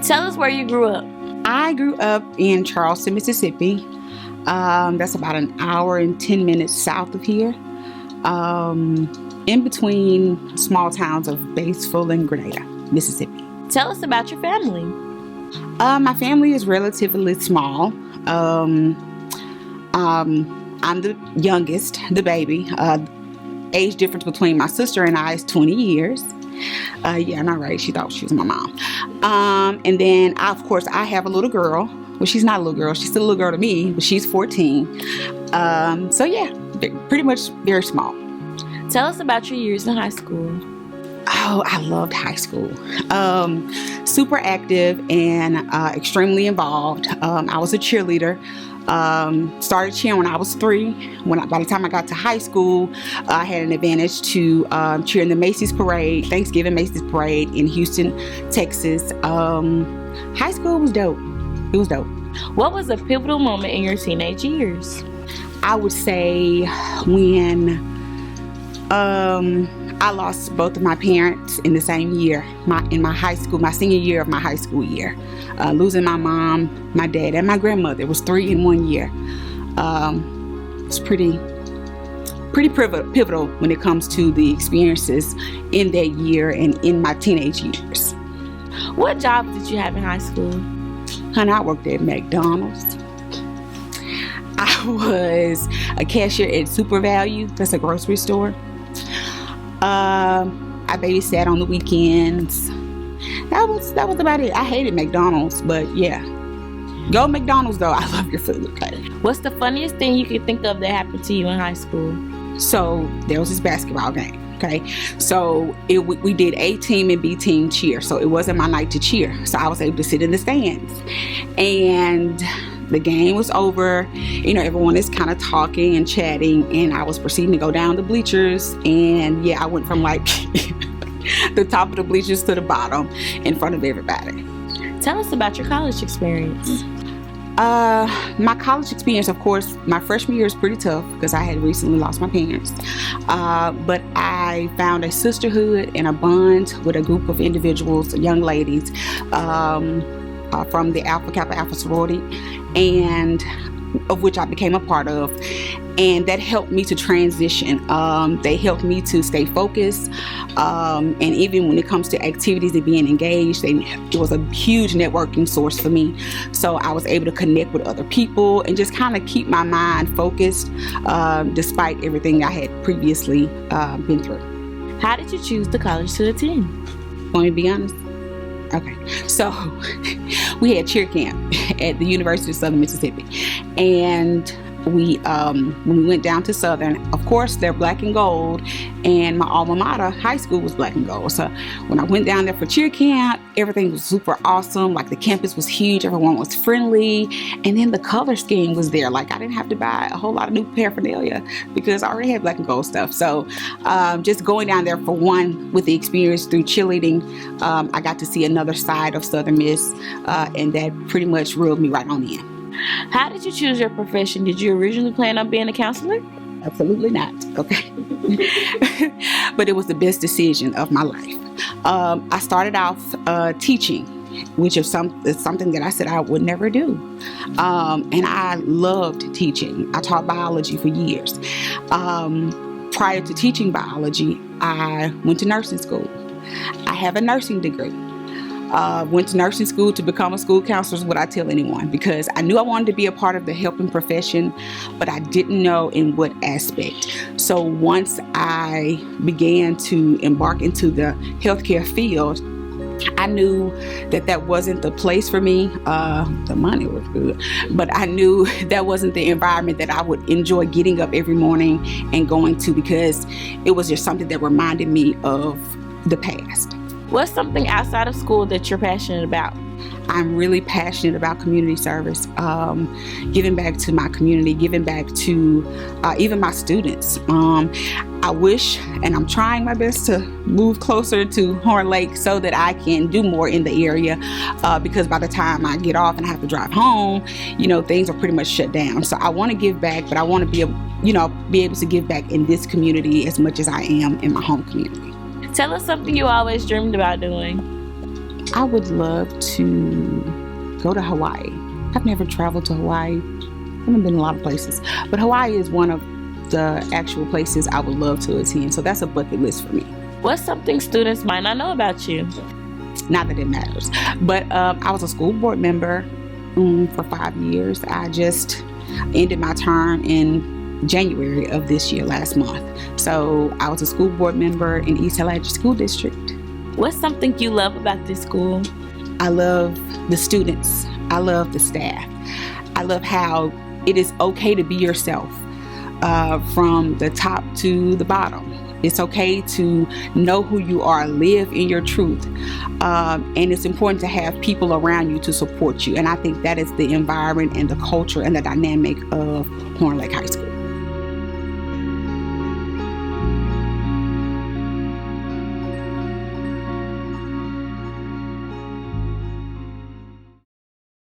Tell us where you grew up. I grew up in Charleston, Mississippi. That's about an hour and 10 minutes south of here. In between small towns of Batesville and Grenada, Mississippi. Tell us about your family. My family is relatively small. I'm the youngest, the baby. Age difference between my sister and I is 20 years. Yeah, not right. She thought she was my mom. And then, of course, I have a little girl. Well, she's not a little girl. She's still a little girl to me, but she's 14. So yeah, pretty much very small. Tell us about your years in high school. Oh, I loved high school. Super active and extremely involved. I was a cheerleader. Started cheering when I was 3. By the time I got to high school, I had an advantage to cheer in the Macy's parade, Thanksgiving Macy's parade in Houston, Texas. High school was dope. It was dope. What was a pivotal moment in your teenage years? I would say when I lost both of my parents in the same year, in my high school, my senior year of my high school year. Losing my mom, my dad, and my grandmother. It was 3 in 1 year. It's pretty pivotal when it comes to the experiences in that year and in my teenage years. What jobs did you have in high school? Honey, I worked at McDonald's. I was a cashier at Super Value. That's a grocery store. I babysat on the weekends. That was about it. I hated McDonald's, but yeah. Go McDonald's though. I love your food. Okay. What's the funniest thing you could think of that happened to you in high school? So there was this basketball game. Okay. So we did A team and B team cheer. So it wasn't my night to cheer. So I was able to sit in the stands. And the game was over. You know, everyone is kind of talking and chatting. And I was proceeding to go down the bleachers. And yeah, I went from like the top of the bleachers to the bottom in front of everybody. Tell us about your college experience. My college experience, of course, my freshman year is pretty tough because I had recently lost my parents. But I found a sisterhood and a bond with a group of individuals, young ladies, from the Alpha Kappa Alpha sorority, and of which I became a part of. And that helped me to transition. They helped me to stay focused. And even when it comes to activities and being engaged, it was a huge networking source for me. So I was able to connect with other people and just kind of keep my mind focused despite everything I had previously been through. How did you choose the college to attend? Want me to be honest? Okay, so we had cheer camp at the University of Southern Mississippi, and when we went down to Southern, of course they're black and gold, and my alma mater, high school, was black and gold. So when I went down there for cheer camp, everything was super awesome. Like the campus was huge, everyone was friendly, and then the color scheme was there. Like I didn't have to buy a whole lot of new paraphernalia because I already had black and gold stuff. So just going down there for one with the experience through cheerleading, I got to see another side of Southern Miss, and that pretty much reeled me right on in. How did you choose your profession? Did you originally plan on being a counselor? Absolutely not. Okay. But it was the best decision of my life. I started off teaching, which is something that I said I would never do. And I loved teaching. I taught biology for years. Prior to teaching biology, I went to nursing school. I have a nursing degree. Went to nursing school to become a school counselor is what I tell anyone, because I knew I wanted to be a part of the helping profession, but I didn't know in what aspect. So once I began to embark into the healthcare field, I knew that wasn't the place for me. The money was good, but I knew that wasn't the environment that I would enjoy getting up every morning and going to, because it was just something that reminded me of the past. What's something outside of school that you're passionate about? I'm really passionate about community service, giving back to my community, giving back to even my students. I wish, and I'm trying my best to move closer to Horn Lake so that I can do more in the area, because by the time I get off and I have to drive home, things are pretty much shut down. So I want to give back, but I want to be able to give back in this community as much as I am in my home community. Tell us something you always dreamed about doing. I would love to go to Hawaii. I've never traveled to Hawaii. I haven't been a lot of places, but Hawaii is one of the actual places I would love to attend. So that's a bucket list for me. What's something students might not know about you? Not that it matters, but I was a school board member for 5 years. I just ended my term in January of this year, last month. So I was a school board member in East Atlanta School District. What's something you love about this school? I love the students. I love the staff. I love how it is okay to be yourself from the top to the bottom. It's okay to know who you are, live in your truth. And it's important to have people around you to support you. And I think that is the environment and the culture and the dynamic of Horn Lake High School.